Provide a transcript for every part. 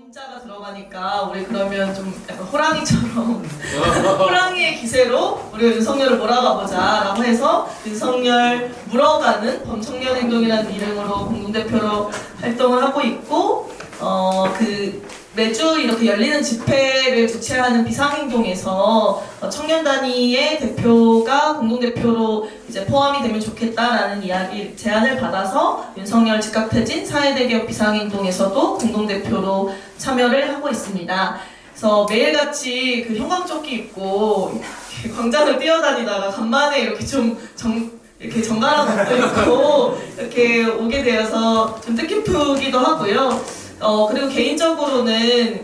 힘자가 들어가니까 우리 그러면 좀 약간 호랑이처럼 호랑이의 기세로 우리가 윤석열을 몰아가 보자라고 해서 윤석열 물어가는 범청년 행동이라는 이름으로 공동대표로 활동을 하고 있고 매주 이렇게 열리는 집회를 주최하는 비상행동에서 청년 단위의 대표가 공동대표로 이제 포함이 되면 좋겠다라는 이야기 제안을 받아서 윤석열 즉각퇴진 사회대기업 비상행동에서도 공동대표로 참여를 하고 있습니다. 그래서 매일같이 그 형광조끼 입고 이렇게 광장을 뛰어다니다가 간만에 이렇게 좀 이렇게 정갈한 옷도 입고 이렇게 오게 되어서 좀 뜻깊기도 하고요. 그리고 개인적으로는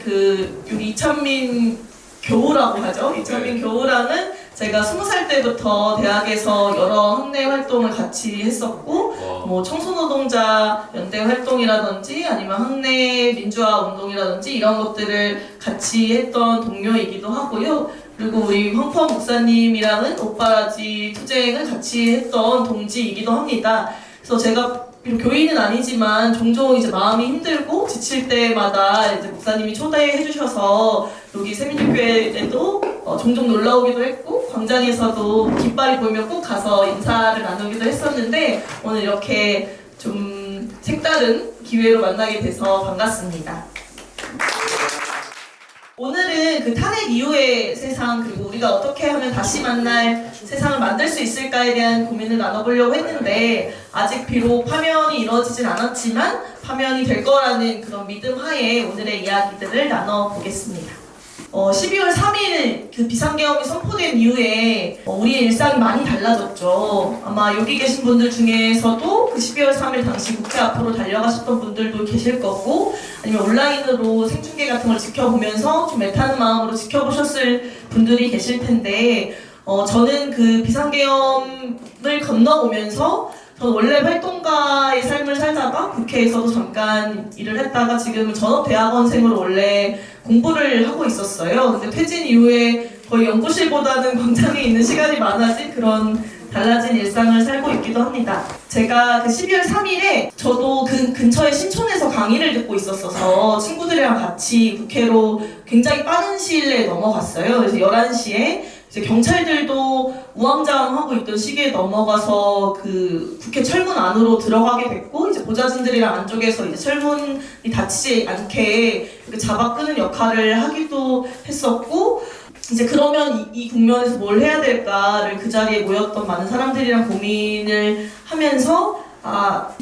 여기 이찬민 교우라고 하죠. 이찬민 교우랑은 제가 20살 때부터 대학에서 여러 학내 활동을 같이 했었고, 뭐 청소노동자 연대 활동이라든지 아니면 학내 민주화 운동이라든지 이런 것들을 같이 했던 동료이기도 하고요. 그리고 우리 황포 목사님이랑은 오빠라지 투쟁을 같이 했던 동지이기도 합니다. 그래서 제가 교인은 아니지만 종종 이제 마음이 힘들고 지칠 때마다 이제 목사님이 초대해 주셔서 여기 세민교회에도 종종 놀러 오기도 했고 광장에서도 깃발이 보이면 꼭 가서 인사를 나누기도 했었는데 오늘 이렇게 좀 색다른 기회로 만나게 돼서 반갑습니다. 오늘은 그 탄핵 이후의 세상 그리고 우리가 어떻게 하면 다시 만날 세상을 만들 수 있을까에 대한 고민을 나눠보려고 했는데 아직 비록 파면이 이루어지진 않았지만 파면이 될 거라는 그런 믿음 하에 오늘의 이야기들을 나눠보겠습니다. 12월 3일 그 비상계엄이 선포된 이후에 우리의 일상이 많이 달라졌죠. 아마 여기 계신 분들 중에서도 그 12월 3일 당시 국회 앞으로 달려가셨던 분들도 계실 거고 아니면 온라인으로 생중계 같은 걸 지켜보면서 좀 애타는 마음으로 지켜보셨을 분들이 계실 텐데 저는 그 비상계엄을 건너오면서 저는 원래 활동가의 삶을 살다가 국회에서도 잠깐 일을 했다가 지금은 전업대학원생으로 원래 공부를 하고 있었어요. 근데 퇴진 이후에 거의 연구실보다는 광장에 있는 시간이 많아진 그런 달라진 일상을 살고 있기도 합니다. 제가 그 12월 3일에 저도 그 근처의 신촌에서 강의를 듣고 있었어서 친구들이랑 같이 국회로 굉장히 빠른 시일 내에 넘어갔어요. 그래서 11시에 이제 경찰들도 우왕좌왕하고 있던 시기에 넘어가서 그 국회 철문 안으로 들어가게 됐고 이제 보좌진들이랑 안쪽에서 이제 철문이 닫히지 않게 잡아 끄는 역할을 하기도 했었고 이제 그러면 이 국면에서 뭘 해야 될까를 그 자리에 모였던 많은 사람들이랑 고민을 하면서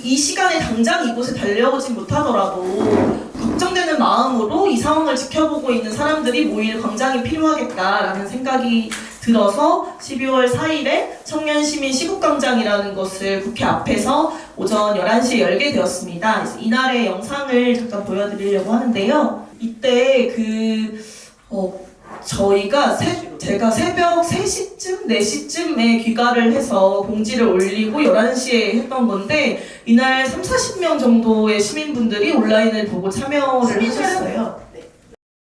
이 시간에 당장 이곳에 달려오진 못하더라도 걱정되는 마음으로 이 상황을 지켜보고 있는 사람들이 모일 광장이 필요하겠다라는 생각이 들어서 12월 4일에 청년시민 시국광장이라는 것을 국회 앞에서 오전 11시에 열게 되었습니다. 그래서 이날의 영상을 잠깐 보여드리려고 하는데요. 이때 제가 새벽 3시쯤, 4시쯤에 귀가를 해서 공지를 올리고 11시에 했던 건데 이날 30-40명 정도의 시민분들이 온라인을 보고 참여를 하셨어요.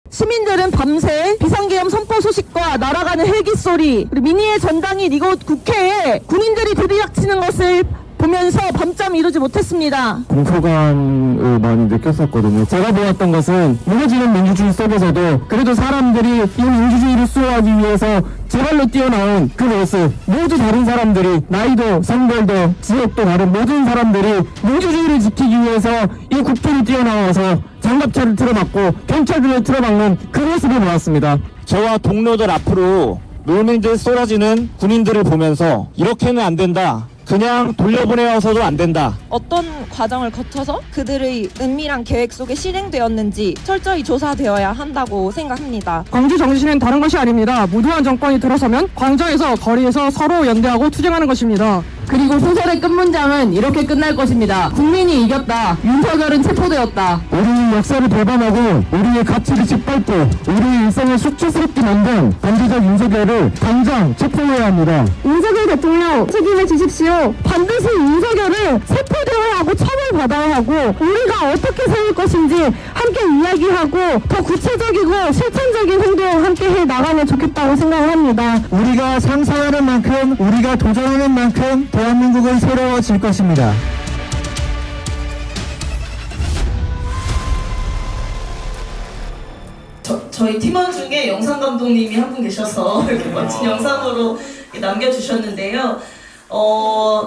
시민들은 밤새 비상계엄 선포 소식과 날아가는 헬기 소리 그리고 민의의 전당인 이곳 국회에 군인들이 들이닥치는 것을 보면서 밤잠 이루지 못했습니다. 공포감을 많이 느꼈었거든요. 제가 보았던 것은 무너지는 민주주의 속에서도 그래도 사람들이 이 민주주의를 수호하기 위해서 제발로 뛰어나온 그 모습, 모두 다른 사람들이 나이도 성별도 지역도 다른 모든 사람들이 민주주의를 지키기 위해서 이 국회를 뛰어나와서 장갑차를 틀어막고 경찰들을 틀어막는 그 모습을 보았습니다. 저와 동료들 앞으로 놀면들 쏟아지는 군인들을 보면서 이렇게는 안 된다. 그냥 돌려보내어서도 안 된다. 어떤 과정을 거쳐서 그들의 은밀한 계획 속에 실행되었는지 철저히 조사되어야 한다고 생각합니다. 광주 정신은 다른 것이 아닙니다. 무도한 정권이 들어서면 광장에서 거리에서 서로 연대하고 투쟁하는 것입니다. 그리고 소설의 끝문장은 이렇게 끝날 것입니다. 국민이 이겼다. 윤석열은 체포되었다. 우리의 역사를 배반하고 우리의 가치를 짓밟고 우리의 일상을 수치스럽게 만든 반대적 윤석열을 당장 체포해야 합니다. 윤석열 대통령 책임을 지십시오. 반드시 윤석열을 체포되어야 하고 처벌받아야 하고 우리가 어떻게 세울 것인지 함께 이야기하고 더 구체적이고 실천적인 행동 함께 해 나가면 좋겠다고 생각을 합니다. 우리가 상상하는 만큼 우리가 도전하는 만큼 대한민국은 새로워질 것입니다. 저희 팀원 중에 영상 감독님이 한 분 계셔서 이렇게 멋진 영상으로 남겨주셨는데요.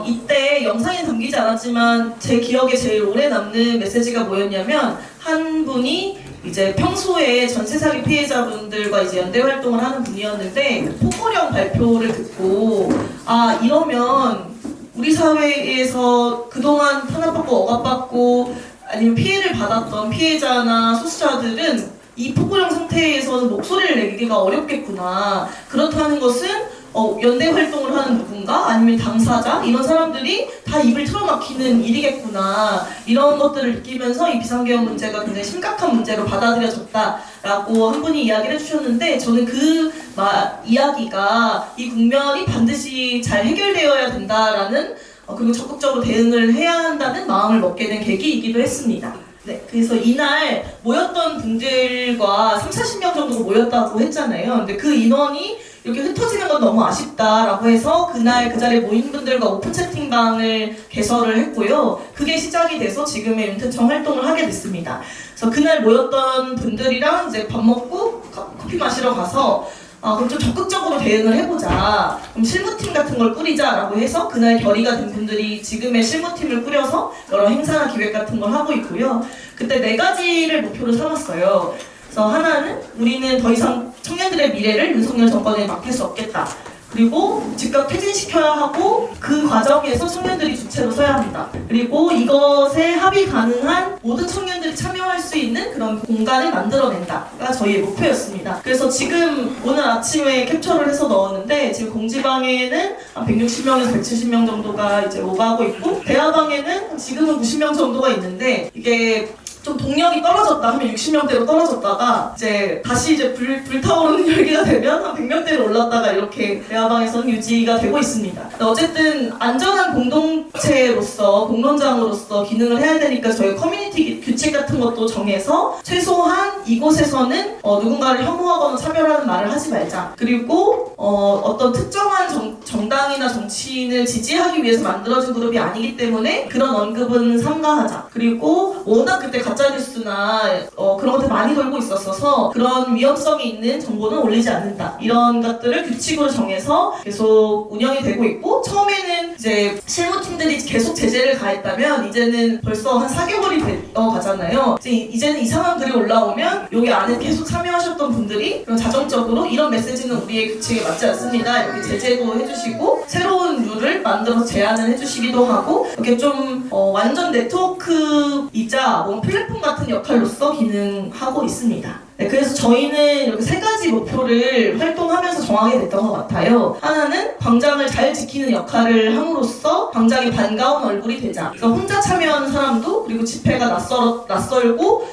이때 영상에 담기지 않았지만 제 기억에 제일 오래 남는 메시지가 뭐였냐면, 한 분이 이제 평소에 전세 사기 피해자분들과 이제 연대 활동을 하는 분이었는데, 그 포고령 발표를 듣고 아, 이러면 우리 사회에서 그동안 탄압받고 억압받고 아니면 피해를 받았던 피해자나 소수자들은 이 포고령 상태에서는 목소리를 내기가 어렵겠구나. 그렇다는 것은 연대 활동을 하는 누군가 아니면 당사자 이런 사람들이 다 입을 틀어막히는 일이겠구나. 이런 것들을 느끼면서 이 비상계엄 문제가 굉장히 심각한 문제로 받아들여졌다라고 한 분이 이야기를 해주셨는데, 저는 그 이야기가 이 국면이 반드시 잘 해결되어야 된다라는 그리고 적극적으로 대응을 해야 한다는 마음을 먹게 된 계기이기도 했습니다. 네, 그래서 이날 모였던 분들과 30-40명 정도가 모였다고 했잖아요. 근데 그 인원이 이렇게 흩어지는 건 너무 아쉽다라고 해서 그날 그 자리에 모인 분들과 오픈 채팅방을 개설을 했고요. 그게 시작이 돼서 지금의 윤태청 활동을 하게 됐습니다. 그래서 그날 모였던 분들이랑 이제 밥 먹고 커피 마시러 가서 그럼 좀 적극적으로 대응을 해보자. 그럼 실무팀 같은 걸 꾸리자라고 해서 그날 결의가 된 분들이 지금의 실무팀을 꾸려서 여러 행사나 기획 같은 걸 하고 있고요. 그때 4가지를 목표로 삼았어요. 그래서 하나는 우리는 더 이상 청년들의 미래를 윤석열 정권에 맡길 수 없겠다. 그리고 즉각 퇴진시켜야 하고 그 과정에서 청년들이 주체로 서야 합니다. 그리고 이것에 합의 가능한 모든 청년들이 참여할 수 있는 그런 공간을 만들어낸다가 저희의 목표였습니다. 그래서 지금 오늘 아침에 캡처를 해서 넣었는데, 지금 공지방에는 한 160명에서 170명 정도가 이제 오가고 있고, 대화방에는 지금은 90명 정도가 있는데, 이게 좀 동력이 떨어졌다 하면 60명대로 떨어졌다가 이제 다시 이제 불타오르는 열기가 되면 한 100명대로 올랐다가 이렇게 대화방에서는 유지가 되고 있습니다. 어쨌든 안전한 공동체로서 공론장으로서 기능을 해야 되니까 저희 커뮤니티 규칙 같은 것도 정해서 최소한 이곳에서는 누군가를 혐오하거나 차별하는 말을 하지 말자. 그리고 어떤 특정한 정당이나 정치인을 지지하기 위해서 만들어진 그룹이 아니기 때문에 그런 언급은 삼가하자. 그리고 워낙 그때 가짜뉴스나 그런 것들 많이 돌고 있었어서 그런 위험성이 있는 정보는 올리지 않는다. 이런 것들을 규칙으로 정해서 계속 운영이 되고 있고, 처음에는 이제 실무팀들이 계속 제재를 가했다면 이제는 벌써 한 4개월이 가잖아요. 이제는 이상한 글이 올라오면 여기 안에 계속 참여하셨던 분들이 그럼 자정적으로 이런 메시지는 우리의 규칙에 맞지 않습니다. 이렇게 제재도 해주시고 새로운 룰을 만들어서 제안을 해주시기도 하고, 이렇게 좀 완전 네트워크이자 플랫폼 같은 역할로서 기능하고 있습니다. 네, 그래서 저희는 이렇게 3가지 목표를 활동하면서 정하게 됐던 것 같아요. 하나는 광장을 잘 지키는 역할을 함으로써 광장이 반가운 얼굴이 되자. 그래서 혼자 참여하는 사람도, 그리고 집회가 낯설고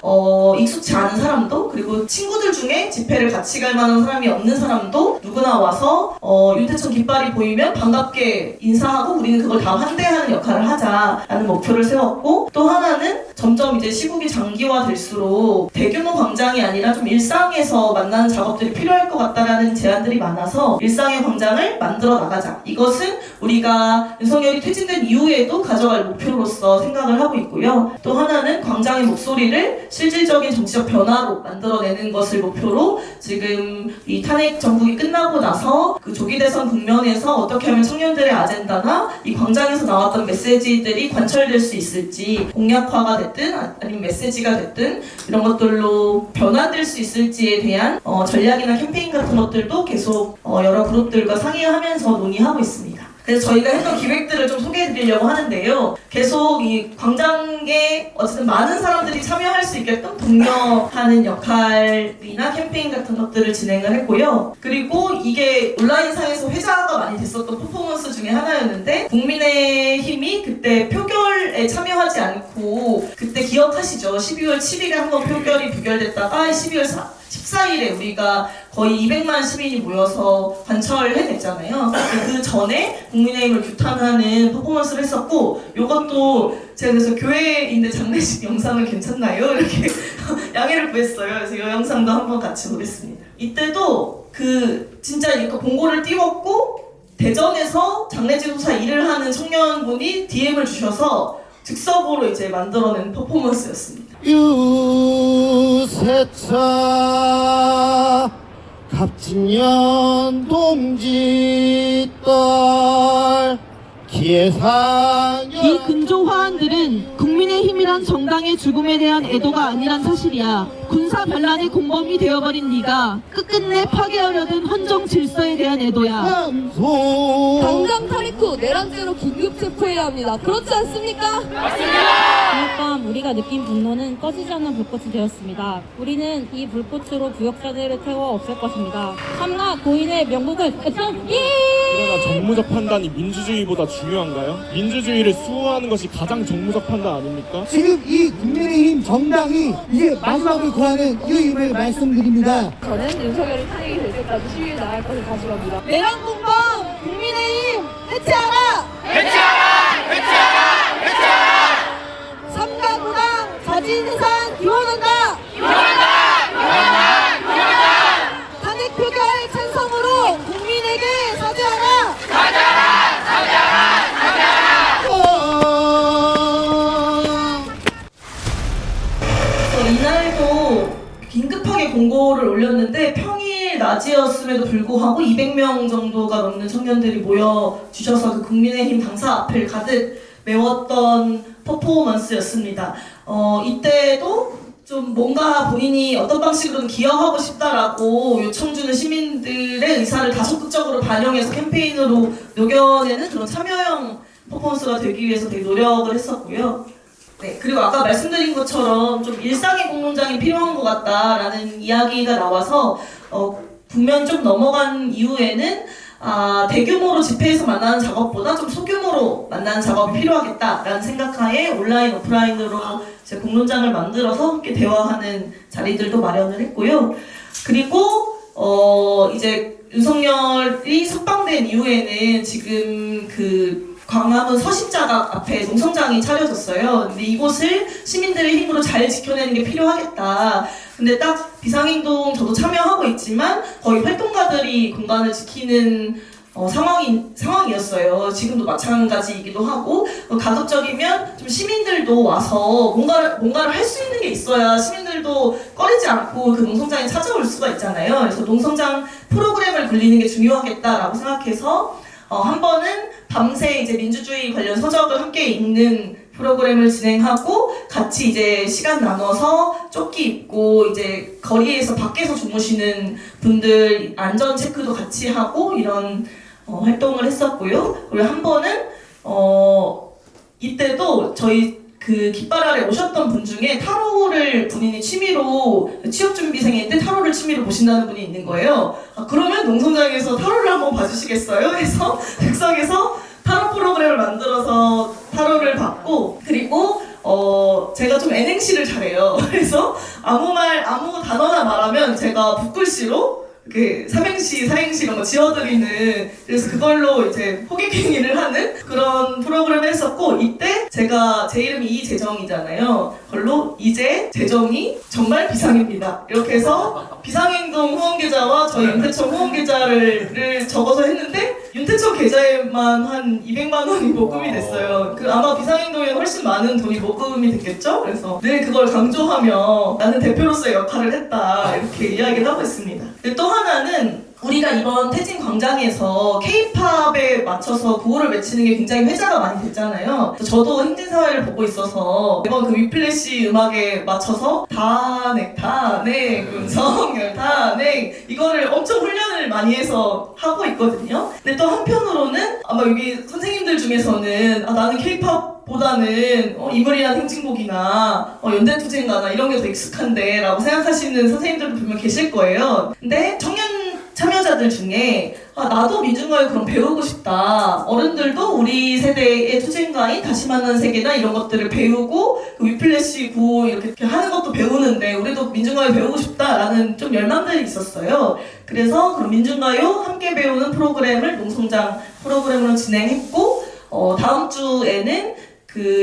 익숙치 않은 사람도, 그리고 친구들 중에 집회를 같이 갈 만한 사람이 없는 사람도 누구나 와서 윤태청 깃발이 보이면 반갑게 인사하고 우리는 그걸 다 환대하는 역할을 하자라는 목표를 세웠고, 또 하나는 점점 이제 시국이 장기화될수록 대규모 광장이 아니라 좀 일상에서 만나는 작업들이 필요할 것 같다라는 제안들이 많아서 일상의 광장을 만들어 나가자. 이것은 우리가 윤석열이 퇴진된 이후에도 가져갈 목표로서 생각을 하고 있고요. 또 하나는 광장의 목소리를 실질적인 정치적 변화로 만들어내는 것을 목표로 지금 이 탄핵 정국이 끝나고 나서 그 조기 대선 국면에서 어떻게 하면 청년들의 아젠다나 이 광장에서 나왔던 메시지들이 관철될 수 있을지, 공약화가 됐든 아니면 메시지가 됐든 이런 것들로 변화될 수 있을지에 대한 전략이나 캠페인 같은 것들도 계속 여러 그룹들과 상의하면서 논의하고 있습니다. 그래서 저희가 했던 기획들을 좀 소개해드리려고 하는데요. 계속 이 광장에 어쨌든 많은 사람들이 참여할 수 있게끔 독려하는 역할이나 캠페인 같은 것들을 진행을 했고요. 그리고 이게 온라인상에서 회자가 많이 됐었던 퍼포먼스 중에 하나였는데, 국민의힘이 그때 표결에 참여하지 않고, 그때 기억하시죠? 12월 7일에 한번 표결이 부결됐다가 12월 14일에 우리가 거의 200만 시민이 모여서 관철해냈잖아요. 그 전에 국민의힘을 규탄하는 퍼포먼스를 했었고, 이것도 제가 그래서 교회인데 장례식 영상을 괜찮나요? 이렇게 양해를 구했어요. 그래서 이 영상도 한번 같이 보겠습니다. 이때도 진짜 이렇게 공고를 띄웠고, 대전에서 장례지도사 일을 하는 청년분이 DM을 주셔서 즉석으로 이제 만들어낸 퍼포먼스였습니다. 유세차 갑진년 동지 딸 기회상여. 이 근조 화환들은 국민의힘이란 정당의 죽음에 대한 애도가 아니란 사실이야. 군사 반란의 공범이 되어버린 네가 끝끝내 파괴하려던 헌정 질서에 대한 애도야. 당장 탈익 후 내란죄로 긴급 체포해야 합니다. 그렇지 않습니까? 오늘 밤 우리가 느낀 분노는 꺼지지 않는 불꽃이 되었습니다. 우리는 이 불꽃으로 부역자들을 태워 없앨 것입니다. 참나 고인의 명복을 그러나 정무적 판단이 민주주의보다 중요한가요? 민주주의를 수호하는 것이 가장 정무적 판단 아닙니까? 지금 이 국민의힘 정당이 이제 마지막을 구하는 이유임을 말씀드립니다. 저는 윤석열이 탄핵이 될 때까지 시위에 나갈 것을 다짐합니다. 내란 공범 국민의힘 해체하라! 삼가구당 자진해산 기원한다! 탄핵 표결 찬성으로 국민에게 사죄하라! 이날도 긴급하게 공고를 올렸는데 평일 낮이었음에도 불구하고 200명 정도가 넘는 청년들이 모여주셔서 그 국민의힘 당사 앞을 가득 메웠던 퍼포먼스였습니다. 이때도 좀 뭔가 본인이 어떤 방식으로든 기여하고 싶다라고 요청 주는 시민들의 의사를 다 적극적으로 반영해서 캠페인으로 녹여내는 그런 참여형 퍼포먼스가 되기 위해서 되게 노력을 했었고요. 네, 그리고 아까 말씀드린 것처럼 좀 일상의 공론장이 필요한 것 같다라는 이야기가 나와서 국면 좀 넘어간 이후에는 대규모로 집회에서 만나는 작업보다 좀 소규모로 만나는 작업이 필요하겠다라는 생각하에 온라인, 오프라인으로 이제 공론장을 만들어서 함께 대화하는 자리들도 마련을 했고요. 그리고 이제 윤석열이 석방된 이후에는 지금 그 광화문 서십자가 앞에 농성장이 차려졌어요. 근데 이곳을 시민들의 힘으로 잘 지켜내는 게 필요하겠다. 근데 딱 비상행동 저도 참여하고 있지만 거의 활동가들이 공간을 지키는 상황이었어요. 지금도 마찬가지이기도 하고 가급적이면 좀 시민들도 와서 뭔가를 할 수 있는 게 있어야 시민들도 꺼리지 않고 그 농성장에 찾아올 수가 있잖아요. 그래서 농성장 프로그램을 굴리는 게 중요하겠다라고 생각해서 한 번은 밤새 이제 민주주의 관련 서적을 함께 읽는 프로그램을 진행하고 같이 이제 시간 나눠서 조끼 입고 이제 거리에서 밖에서 주무시는 분들 안전 체크도 같이 하고 이런 활동을 했었고요. 그리고 한 번은 이때도 저희 그 깃발 아래 오셨던 분 중에 타로를 본인이 취미로 취업준비생인데 타로를 취미로 보신다는 분이 있는 거예요. 그러면 농성장에서 타로를 한번 봐주시겠어요? 해서 객석에서 타로 프로그램을 만들어서 타로를 받고 그리고 제가 좀 N행시를 잘해요. 그래서 아무 단어나 말하면 제가 붓글씨로 그 삼행시, 사행시 이런 거 지어드리는 그래서 그걸로 이제 호객행위를 하는 그런 프로그램을 했었고 이때 제가 제 이름이 이재정이잖아요. 그걸로 이제 재정이 정말 비상입니다. 이렇게 해서 비상행동 후원 계좌와 저희 윤태청 후원 계좌를 적어서 했는데 윤태청 계좌에만 한 200만 원이 모금이 됐어요. 아마 비상행동에 훨씬 많은 돈이 모금이 됐겠죠? 그래서 늘 그걸 강조하며 나는 대표로서의 역할을 했다 이렇게 이야기를 하고 있습니다. 또 하나는 우리가 이번 태진 광장에서 K-팝에 맞춰서 구호를 외치는 게 굉장히 회자가 많이 됐잖아요. 저도 행진사회를 보고 있어서 이번 그 위플래시 음악에 맞춰서 탄핵, 윤석열 탄핵 이거를 엄청 훈련을 많이 해서 하고 있거든요. 근데 또 한편으로는 아마 여기 선생님들 중에서는 나는 K-팝 보다는 이물이나 행진곡이나 연대투쟁가나 이런 게 더 익숙한데 라고 생각하시는 선생님들도 분명 계실 거예요. 근데 청년 참여자들 중에 나도 민중가요 그럼 배우고 싶다. 어른들도 우리 세대의 투쟁가인 다시 만난 세계나 이런 것들을 배우고 그 위플래시 구호 이렇게 하는 것도 배우는데 우리도 민중가요 배우고 싶다라는 좀 열망들이 있었어요. 그래서 그럼 민중가요 함께 배우는 프로그램을 농성장 프로그램으로 진행했고 다음 주에는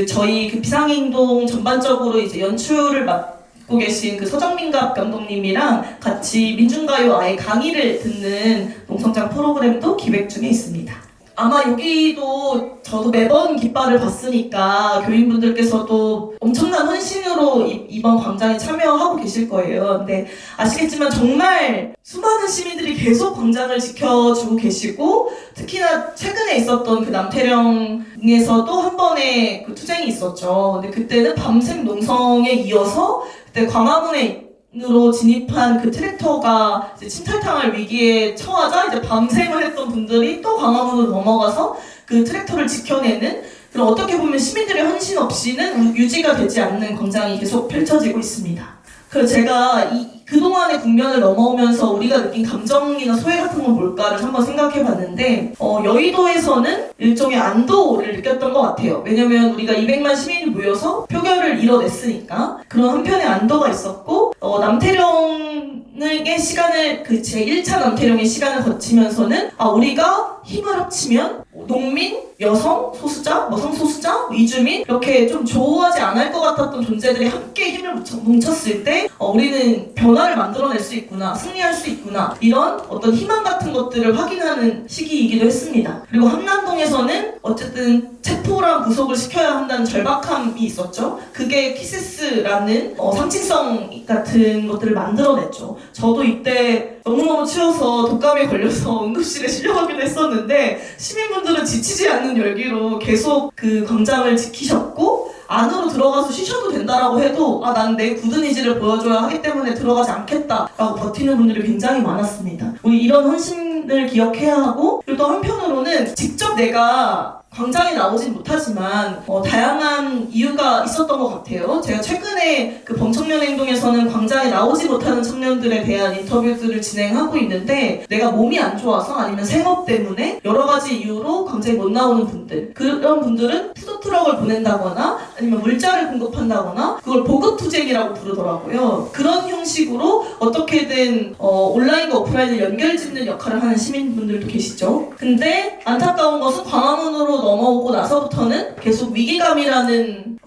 저희 비상행동 전반적으로 이제 연출을 맡고 계신 그 서정민갑 감독님이랑 같이 민중가요 아예 강의를 듣는 농성장 프로그램도 기획 중에 있습니다. 아마 여기도 저도 매번 깃발을 봤으니까 교인분들께서도 엄청난 헌신으로 이번 광장에 참여하고 계실 거예요. 근데 아시겠지만 정말 수많은 시민들이 계속 광장을 지켜주고 계시고, 특히나 최근에 있었던 그 남태령에서도 한 번의 그 투쟁이 있었죠. 근데 그때는 밤샘 농성에 이어서 그때 광화문으로 진입한 그 트랙터가 이제 침탈당할 위기에 처하자 이제 밤샘을 했던 분들이 또 광화문으로 넘어가서 그 트랙터를 지켜내는, 그런 어떻게 보면 시민들의 헌신 없이는 유지가 되지 않는 광장이 계속 펼쳐지고 있습니다. 그래서 제가 그동안의 국면을 넘어오면서 우리가 느낀 감정이나 소외 같은 건 뭘까를 한번 생각해 봤는데, 여의도에서는 일종의 안도를 느꼈던 것 같아요. 왜냐면 우리가 200만 시민이 모여서 표결을 이뤄냈으니까 그런 한편의 안도가 있었고, 남태령의 시간을, 그 제1차 남태령의 시간을 거치면서는 우리가 힘을 합치면 농민, 여성, 소수자, 성소수자, 이주민 이렇게 좀 조우하지 않을 것 같았던 존재들이 함께 힘을 뭉쳤을 때 우리는 변화를 만들어낼 수 있구나, 승리할 수 있구나, 이런 어떤 희망 같은 것들을 확인하는 시기이기도 했습니다. 그리고 한남동에서는 어쨌든 체포랑 구속을 시켜야 한다는 절박함이 있었죠. 그게 키세스라는 상징성 같은 것들을 만들어냈죠. 저도 이때 너무너무 추워서 독감에 걸려서 응급실에 실려가기도 했었는데, 시민분들은 지치지 않는 열기로 계속 그 광장을 지키셨고, 안으로 들어가서 쉬셔도 된다라고 해도 난 내 굳은 의지를 보여줘야 하기 때문에 들어가지 않겠다라고 버티는 분들이 굉장히 많았습니다. 우리 이런 헌신을 기억해야 하고, 그리고 또 한편으로는 직접 내가 광장에 나오진 못하지만 다양한 이유가 있었던 것 같아요. 제가 최근에 그 범청년 행동에서는 광장에 나오지 못하는 청년들에 대한 인터뷰들을 진행하고 있는데, 내가 몸이 안 좋아서 아니면 생업 때문에 여러 가지 이유로 광장에 못 나오는 분들, 그런 분들은 푸드트럭을 보낸다거나 아니면 물자를 공급한다거나 그걸 보급투쟁이라고 부르더라고요. 그런 형식으로 어떻게든 온라인과 오프라인을 연결짓는 역할을 하는 시민분들도 계시죠. 근데 안타까운 것은 광화문으로 넘어오고 나서부터는 계속 위기감이라는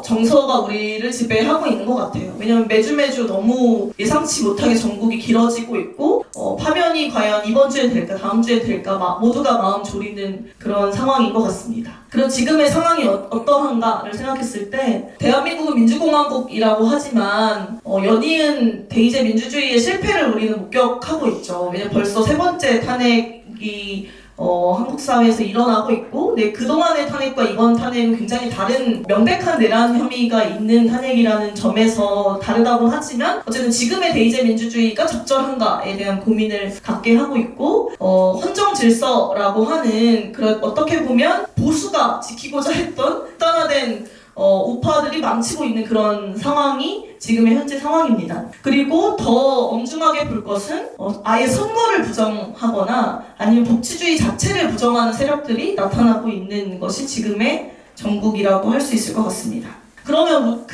정서가 우리를 지배하고 있는 것 같아요. 왜냐면 매주 너무 예상치 못하게 전국이 길어지고 있고, 파면이 과연 이번 주에 될까 다음 주에 될까 모두가 마음 졸이는 그런 상황인 것 같습니다. 그럼 지금의 상황이 어떠한가를 생각했을 때, 대한민국은 민주공화국이라고 하지만 연이은 대의제 민주주의의 실패를 우리는 목격하고 있죠. 왜냐면 벌써 세 번째 탄핵이 한국 사회에서 일어나고 있고, 그동안의 탄핵과 이번 탄핵은 굉장히 다른, 명백한 내란 혐의가 있는 탄핵이라는 점에서 다르다고 하지만, 어쨌든 지금의 대의제 민주주의가 적절한가에 대한 고민을 갖게 하고 있고, 헌정 질서라고 하는 그런, 어떻게 보면 보수가 지키고자 했던 단화된 우파들이 망치고 있는 그런 상황이 지금의 현재 상황입니다. 그리고 더 엄중하게 볼 것은 아예 선거를 부정하거나 아니면 법치주의 자체를 부정하는 세력들이 나타나고 있는 것이 지금의 전국이라고 할 수 있을 것 같습니다. 그러면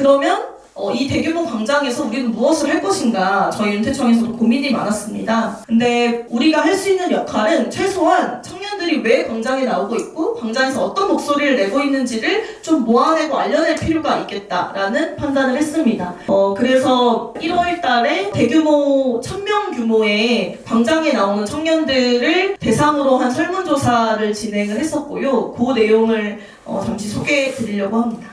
이 대규모 광장에서 우리는 무엇을 할 것인가, 저희 윤태청에서도 고민이 많았습니다. 근데 우리가 할 수 있는 역할은 최소한 청년들이 왜 광장에 나오고 있고 광장에서 어떤 목소리를 내고 있는지를 좀 모아내고 알려낼 필요가 있겠다라는 판단을 했습니다. 그래서 1월 달에 대규모 1000명 규모의 광장에 나오는 청년들을 대상으로 한 설문조사를 진행을 했었고요. 그 내용을 잠시 소개해 드리려고 합니다.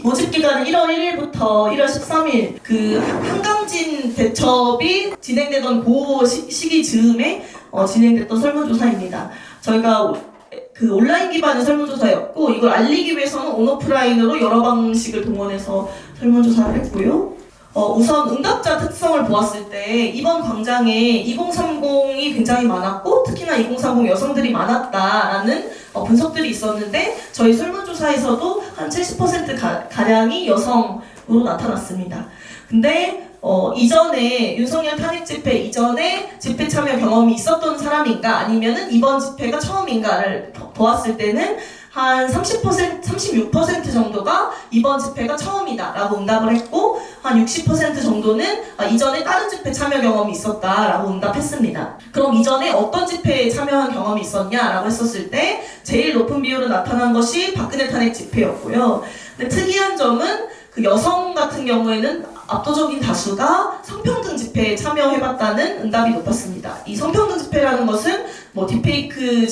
모집 기간은 1월 1일부터 1월 13일, 그 한강진 대첩이 진행되던 그 시기 즈음에 진행됐던 설문조사입니다. 저희가 그 온라인 기반의 설문조사였고, 이걸 알리기 위해서는 온오프라인으로 여러 방식을 동원해서 설문조사를 했고요. 우선 응답자 특성을 보았을 때 이번 광장에 2030이 굉장히 많았고, 특히나 2030 여성들이 많았다라는 분석들이 있었는데, 저희 설문조사에서도 한 70% 가량이 여성으로 나타났습니다. 근데 이전에 윤석열 탄핵 집회 이전에 집회 참여 경험이 있었던 사람인가 아니면은 이번 집회가 처음인가를 보았을 때는 한 30%, 36% 정도가 이번 집회가 처음이다라고 응답을 했고, 한 60% 정도는 이전에 다른 집회 참여 경험이 있었다라고 응답했습니다. 그럼 이전에 어떤 집회에 참여한 경험이 있었냐라고 했었을 때 제일 높은 비율로 나타난 것이 박근혜 탄핵 집회였고요. 근데 특이한 점은 그 여성 같은 경우에는 압도적인 다수가 성평등 집회에 참여해봤다는 응답이 높았습니다. 이 성평등 집회라는 것은 뭐 딥페이크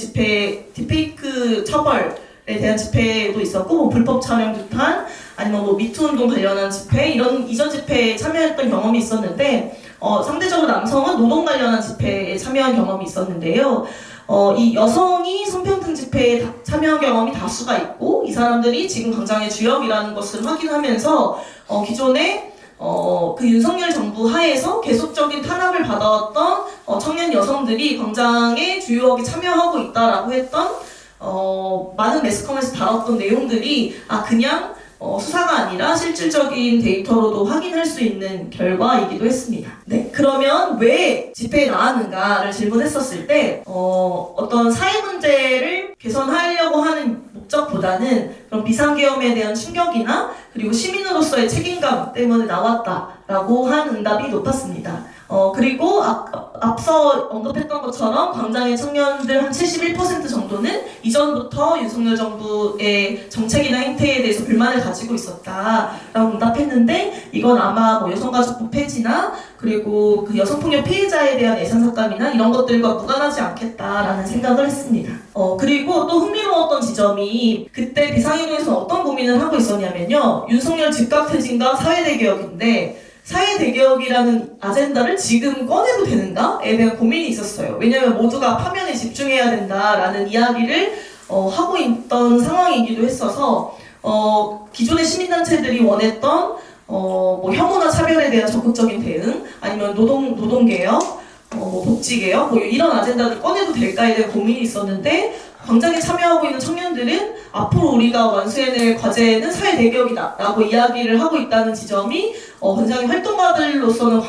처벌에 대한 집회도 있었고, 뭐 불법 촬영 규탄, 아니면 뭐 미투 운동 관련한 집회, 이런 이전 집회에 참여했던 경험이 있었는데, 상대적으로 남성은 노동 관련한 집회에 참여한 경험이 있었는데요. 이 여성이 성평등 집회에 참여한 경험이 다수가 있고, 이 사람들이 지금 광장의 주역이라는 것을 확인하면서 기존에 그 윤석열 정부 하에서 계속적인 탄압을 받아왔던 청년 여성들이 광장의 주요하게 참여하고 있다라고 했던 많은 매스컴에서 다뤘던 내용들이 그냥 수사가 아니라 실질적인 데이터로도 확인할 수 있는 결과이기도 했습니다. 네, 그러면 왜 집회에 나왔는가를 질문했었을 때 어떤 사회 문제를 개선하려고 하는 목적보다는 그런 비상계엄에 대한 충격이나 그리고 시민으로서의 책임감 때문에 나왔다라고 한 응답이 높았습니다. 그리고 앞서 언급했던 것처럼 광장의 청년들 한 71% 정도는 이전부터 윤석열 정부의 정책이나 행태에 대해서 불만을 가지고 있었다라고 응답했는데, 이건 아마 뭐 여성가족부 폐지나 그리고 그 여성폭력 피해자에 대한 예산삭감이나 이런 것들과 무관하지 않겠다라는 생각을 했습니다. 그리고 또 흥미로웠던 지점이, 그때 비상행동에서 어떤 고민을 하고 있었냐면요, 윤석열 즉각퇴진과 사회대개혁인데 사회대개혁이라는 아젠다를 지금 꺼내도 되는가에 대한 고민이 있었어요. 왜냐하면 모두가 파면에 집중해야 된다라는 이야기를 하고 있던 상황이기도 했어서 기존의 시민단체들이 원했던 뭐 혐오나 차별에 대한 적극적인 대응, 아니면 노동개혁, 복지개혁, 뭐 이런 아젠다를 꺼내도 될까에 대한 고민이 있었는데, 광장에 참여하고 있는 청년들은 앞으로 우리가 완수해낼 과제는 사회대개혁이다 라고 이야기를 하고 있다는 지점이 굉장히 활동가들로서는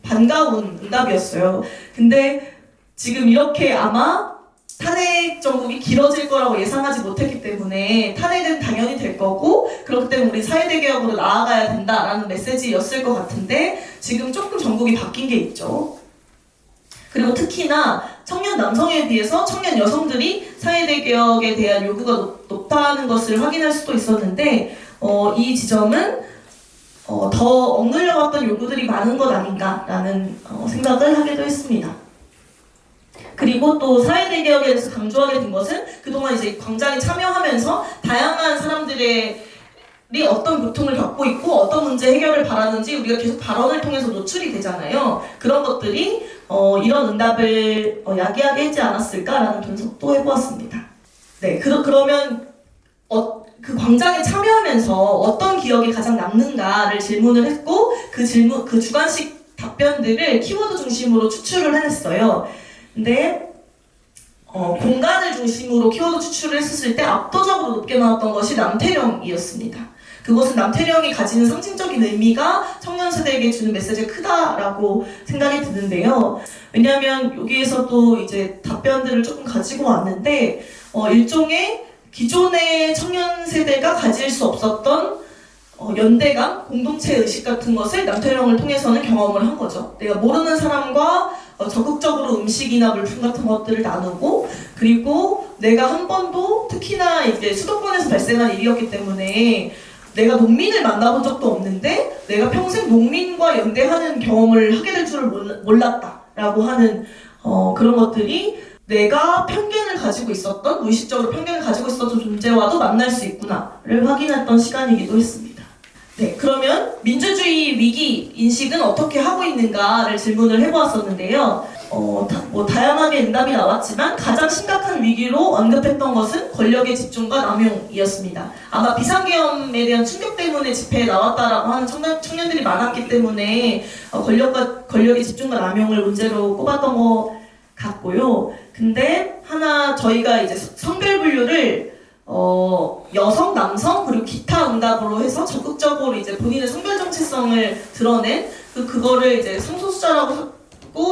반가운 응답이었어요. 근데 지금 이렇게 아마 탄핵 정국이 길어질 거라고 예상하지 못했기 때문에 탄핵은 당연히 될 거고, 그렇기 때문에 우리 사회대개혁으로 나아가야 된다라는 메시지였을 것 같은데, 지금 조금 정국이 바뀐 게 있죠. 그리고 특히나 청년 남성에 비해서 청년 여성들이 사회대개혁에 대한 요구가 높다는 것을 확인할 수도 있었는데, 이 지점은 더 억눌려왔던 요구들이 많은 것 아닌가라는 생각을 하기도 했습니다. 그리고 또 사회대개혁에 대해서 강조하게 된 것은, 그동안 이제 광장에 참여하면서 다양한 사람들의 어떤 고통을 겪고 있고 어떤 문제 해결을 바라는지 우리가 계속 발언을 통해서 노출이 되잖아요. 그런 것들이 이런 응답을 야기하게 하지 않았을까라는 분석도 해보았습니다. 네, 그러면 그 광장에 참여하면서 어떤 기억이 가장 남는가를 질문을 했고, 그 주관식 답변들을 키워드 중심으로 추출을 해냈어요. 근데 공간을 중심으로 키워드 추출을 했을 때 압도적으로 높게 나왔던 것이 남태령이었습니다. 그것은 남태령이 가지는 상징적인 의미가 청년 세대에게 주는 메시지가 크다라고 생각이 드는데요. 왜냐하면 여기에서도 이제 답변들을 조금 가지고 왔는데, 일종의 기존의 청년 세대가 가질 수 없었던 연대감, 공동체 의식 같은 것을 남태령을 통해서는 경험을 한 거죠. 내가 모르는 사람과 적극적으로 음식이나 물품 같은 것들을 나누고, 그리고 내가 한 번도, 특히나 이제 수도권에서 발생한 일이었기 때문에 내가 농민을 만나본 적도 없는데 내가 평생 농민과 연대하는 경험을 하게 될 줄을 몰랐다라고 하는 그런 것들이 내가 편견을 가지고 있었던, 무의식적으로 편견을 가지고 있었던 존재와도 만날 수 있구나를 확인했던 시간이기도 했습니다. 네, 그러면 민주주의 위기 인식은 어떻게 하고 있는가를 질문을 해보았었는데요. 다양하게 응답이 나왔지만 가장 심각한 위기로 언급했던 것은 권력의 집중과 남용이었습니다. 아마 비상계엄에 대한 충격 때문에 집회에 나왔다라고 하는 청년들이 많았기 때문에 권력의 집중과 남용을 문제로 꼽았던 것 같고요. 근데 하나 저희가 이제 성별 분류를 여성, 남성, 그리고 기타 응답으로 해서 적극적으로 이제 본인의 성별 정체성을 드러낸 그거를 이제 성소수자라고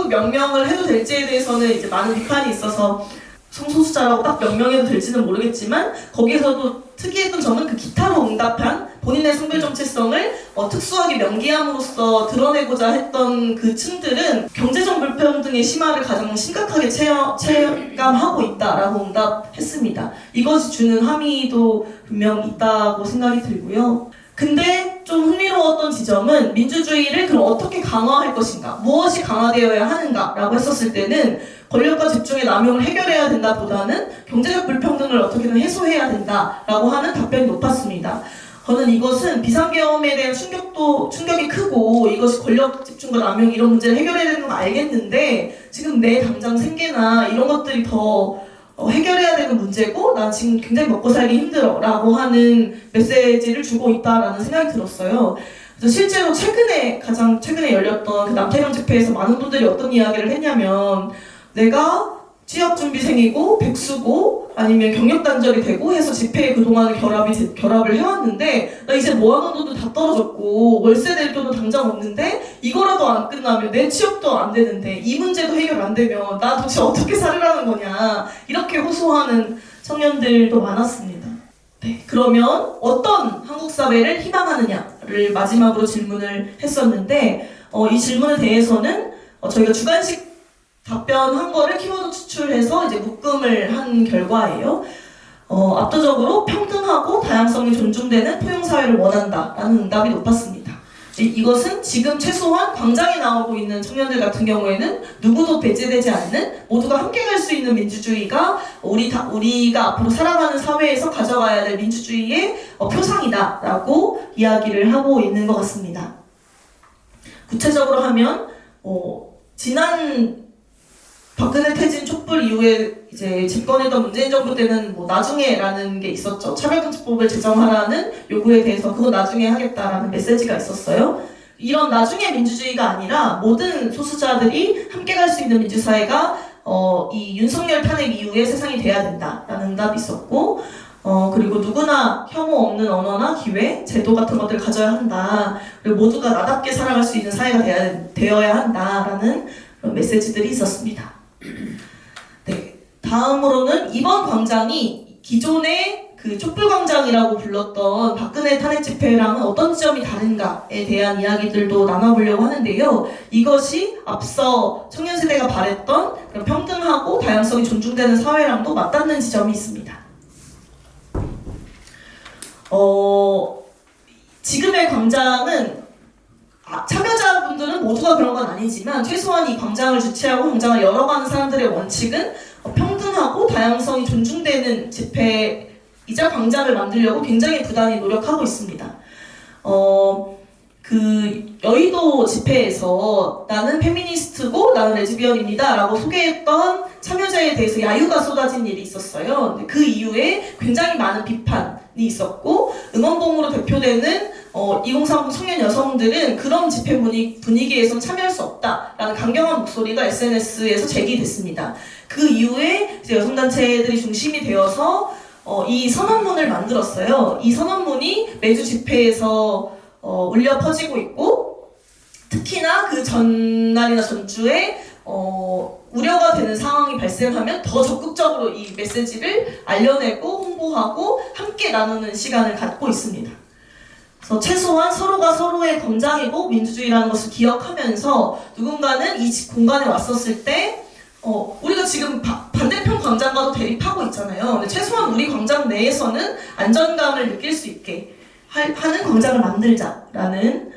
명명을 해도 될지에 대해서는 이제 많은 비판이 있어서 성소수자라고 딱 명명해도 될지는 모르겠지만, 거기에서도 특이했던 점은 그 기타로 응답한 본인의 성별 정체성을 특수하게 명기함으로써 드러내고자 했던 그 층들은 경제적 불평등의 심화를 가장 심각하게 체감하고 있다라고 응답했습니다. 이것이 주는 함의도 분명 있다고 생각이 들고요. 근데 좀 흥미로웠던 지점은 민주주의를 그럼 어떻게 강화할 것인가, 무엇이 강화되어야 하는가라고 했었을 때는 권력과 집중의 남용을 해결해야 된다 보다는 경제적 불평등을 어떻게든 해소해야 된다라고 하는 답변이 높았습니다. 저는 이것은 비상계엄에 대한 충격이 크고 이것이 권력 집중과 남용 이런 문제를 해결해야 되는 거 알겠는데 지금 내 당장 생계나 이런 것들이 더 해결해야 되는 문제고 난 지금 굉장히 먹고 살기 힘들어 라고 하는 메시지를 주고 있다라는 생각이 들었어요. 그래서 실제로 가장 최근에 열렸던 그 남태령 집회에서 많은 분들이 어떤 이야기를 했냐면 내가 취업준비생이고 백수고 아니면 경력단절이 되고 해서 집회에 그동안 결합을 해왔는데 나 이제 모아놓은 돈도 다 떨어졌고 월세 낼 돈도 당장 없는데 이거라도 안 끝나면 내 취업도 안 되는데 이 문제도 해결 안 되면 나 도대체 어떻게 살으라는 거냐 이렇게 호소하는 청년들도 많았습니다. 네, 그러면 어떤 한국 사회를 희망하느냐를 마지막으로 질문을 했었는데 이 질문에 대해서는 저희가 주관식 답변한 거를 키워드 추출해서 이제 묶음을 한 결과예요. 압도적으로 평등하고 다양성이 존중되는 포용사회를 원한다라는 응답이 높았습니다. 이것은 지금 최소한 광장에 나오고 있는 청년들 같은 경우에는 누구도 배제되지 않는 모두가 함께 갈 수 있는 민주주의가 우리가 앞으로 살아가는 사회에서 가져가야 될 민주주의의 표상이다라고 이야기를 하고 있는 것 같습니다. 구체적으로 하면 지난 박근혜 퇴진 촛불 이후에 이제 집권했던 문재인 정부 때는 뭐 나중에라는 게 있었죠. 차별금지법을 제정하라는 요구에 대해서 그거 나중에 하겠다라는 메시지가 있었어요. 이런 나중에 민주주의가 아니라 모든 소수자들이 함께 갈 수 있는 민주사회가 이 윤석열 탄핵 이후에 세상이 돼야 된다라는 응답이 있었고 그리고 누구나 혐오 없는 언어나 기회, 제도 같은 것들을 가져야 한다. 그리고 모두가 나답게 살아갈 수 있는 사회가 되어야 한다라는 그런 메시지들이 있었습니다. 네, 다음으로는 이번 광장이 기존의 그 촛불광장이라고 불렀던 박근혜 탄핵 집회랑은 어떤 점이 다른가에 대한 이야기들도 나눠보려고 하는데요. 이것이 앞서 청년세대가 바랬던 그런 평등하고 다양성이 존중되는 사회랑도 맞닿는 지점이 있습니다. 지금의 광장은 참여자분들은 모두가 그런 건 아니지만 최소한 이 광장을 주최하고 광장을 열어가는 사람들의 원칙은 평등하고 다양성이 존중되는 집회이자 광장을 만들려고 굉장히 부단히 노력하고 있습니다. 그 여의도 집회에서 나는 페미니스트고 나는 레즈비언입니다 라고 소개했던 참여자에 대해서 야유가 쏟아진 일이 있었어요. 그 이후에 굉장히 많은 비판이 있었고 응원봉으로 대표되는 2030 청년 여성들은 그런 집회 분위기에선 참여할 수 없다라는 강경한 목소리가 SNS에서 제기됐습니다. 그 이후에 이제 여성단체들이 중심이 되어서 이 선언문을 만들었어요. 이 선언문이 매주 집회에서 울려 퍼지고 있고 특히나 그 전날이나 전주에 우려가 되는 상황이 발생하면 더 적극적으로 이 메시지를 알려내고 홍보하고 함께 나누는 시간을 갖고 있습니다. 그래서 최소한 서로가 서로의 권장이고 민주주의라는 것을 기억하면서 누군가는 이 공간에 왔었을 때 우리가 지금 반대편 광장과도 대립하고 있잖아요. 근데 최소한 우리 광장 내에서는 안정감을 느낄 수 있게 하는 광장을 만들자라는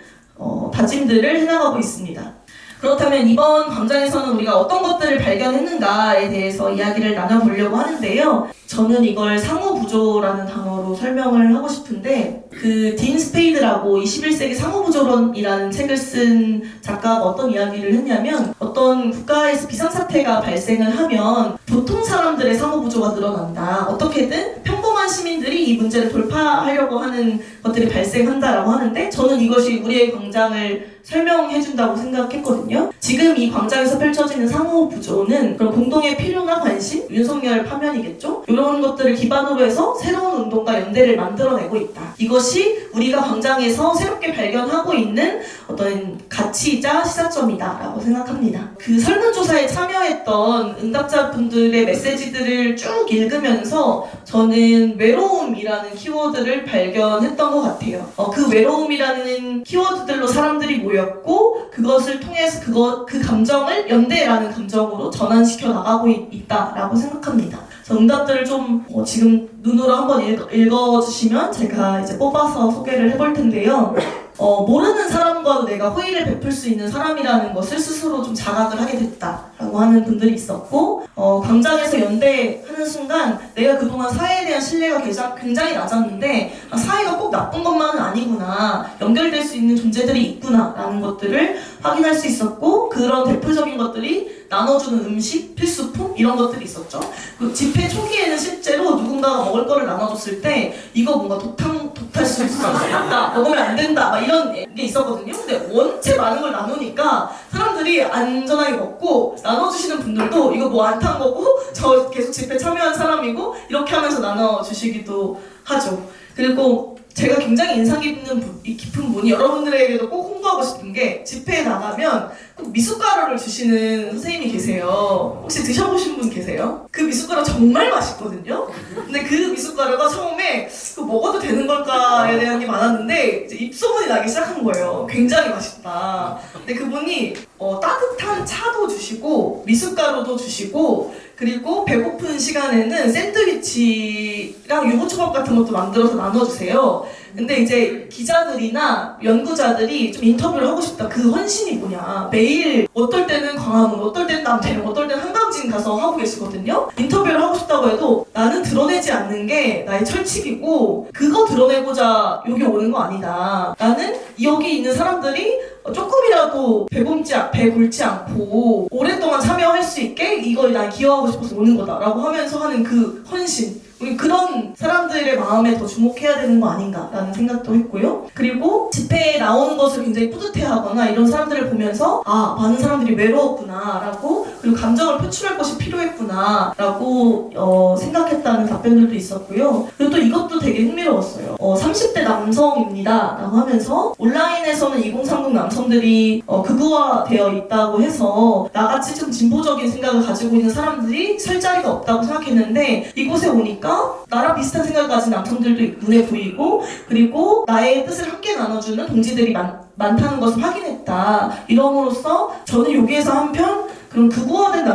다짐들을 해나가고 있습니다. 그렇다면 이번 광장에서는 우리가 어떤 것들을 발견했는가에 대해서 이야기를 나눠보려고 하는데요. 저는 이걸 상호부조라는 단어로 설명을 하고 싶은데 그 딘 스페이드라고 21세기 상호부조론이라는 책을 쓴 작가가 어떤 이야기를 했냐면 어떤 국가에서 비상사태가 발생을 하면 보통 사람들의 상호부조가 늘어난다. 어떻게든 평범한 시민들이 이 문제를 돌파하려고 하는 것들이 발생한다라고 하는데 저는 이것이 우리의 광장을 설명해준다고 생각했거든요. 지금 이 광장에서 펼쳐지는 상호부조는 그런 공동의 필요나 관심, 윤석열 파면이겠죠? 이런 것들을 기반으로 해서 새로운 운동과 연대를 만들어내고 있다. 이것이 우리가 광장에서 새롭게 발견하고 있는 어떤 가치이자 시사점이다라고 생각합니다. 그 설문조사에 참여했던 응답자분들의 메시지들을 쭉 읽으면서 저는 외로움이라는 키워드를 발견했던 것 같아요. 그 외로움이라는 키워드들로 사람들이 모였고 그것을 통해서 그 감정을 연대라는 감정으로 전환시켜 나가고 있다라고 생각합니다. 그래서 응답들을 좀 지금 눈으로 한번 읽어주시면 제가 이제 뽑아서 소개를 해볼 텐데요. 모르는 사람과도 내가 호의를 베풀 수 있는 사람이라는 것을 스스로 좀 자각을 하게 됐다라고 하는 분들이 있었고, 광장에서 연대하는 순간 내가 그동안 사회에 대한 신뢰가 굉장히 낮았는데 사회가 꼭 나쁜 것만은 아니구나, 연결될 수 있는 존재들이 있구나라는 것들을 확인할 수 있었고, 그런 대표적인 것들이 나눠주는 음식, 필수품 이런 것들이 있었죠. 그 집회 초기에는 실제로 누군가가 먹을 거를 나눠줬을 때 이거 뭔가 독탈 수 있다, 먹으면 안 된다 막 이런 게 있었거든요. 근데 원체 많은 걸 나누니까 사람들이 안전하게 먹고, 나눠주시는 분들도 이거 뭐 안 탄 거고 저 계속 집회 참여한 사람이고 이렇게 하면서 나눠주시기도 하죠. 그리고 제가 굉장히 인상 깊은 분이, 여러분들에게도 꼭 홍보하고 싶은 게, 집회에 나가면 꼭 미숫가루를 주시는 선생님이 계세요. 혹시 드셔보신 분 계세요? 그 미숫가루 정말 맛있거든요. 근데 그 미숫가루가 처음에 먹어도 되는 걸까에 대한 게 많았는데 이제 입소문이 나기 시작한 거예요. 굉장히 맛있다. 근데 그분이 따뜻한 차도 주시고 미숫가루도 주시고, 그리고 배고픈 시간에는 샌드위치랑 유부초밥 같은 것도 만들어서 나눠주세요. 근데 이제 기자들이나 연구자들이 좀 인터뷰를 하고 싶다, 그 헌신이 뭐냐, 매일 어떨 때는 광화문, 어떨 때는 남태령, 어떨 때는 한강진 가서 하고 계시거든요. 인터뷰를 하고 싶다고 해도 나는 드러내지 않는 게 나의 철칙이고 그거 드러내고자 여기 오는 거 아니다. 나는 여기 있는 사람들이 조금이라도 배골지 않고 오랫동안 참여할 수 있게 이걸 난 기여하고 싶어서 오는 거다라고 하면서 하는 그 헌신, 우리 그런 사람들의 마음에 더 주목해야 되는 거 아닌가라는 생각도 했고요. 그리고 집회에 나오는 것을 굉장히 뿌듯해하거나 이런 사람들을 보면서 많은 사람들이 외로웠구나라고, 그리고 감정을 표출할 것이 필요했구나라고 생각했다는 답변들도 있었고요. 그리고 또 이것도 되게 흥미로웠어요. 30대 남성입니다라고 하면서 온라인에서는 2030 남성들이 극우화되어 있다고 해서 나같이 좀 진보적인 생각을 가지고 있는 사람들이 설 자리가 없다고 생각했는데, 이곳에 오니까 나랑 비슷한 생각을 가진 남성들도 눈에 보이고, 그리고 나의 뜻을 함께 나눠주는 동지들이 많다는 것을 확인했다. 이러므로써 저는 여기에서 한편 그럼 극우화된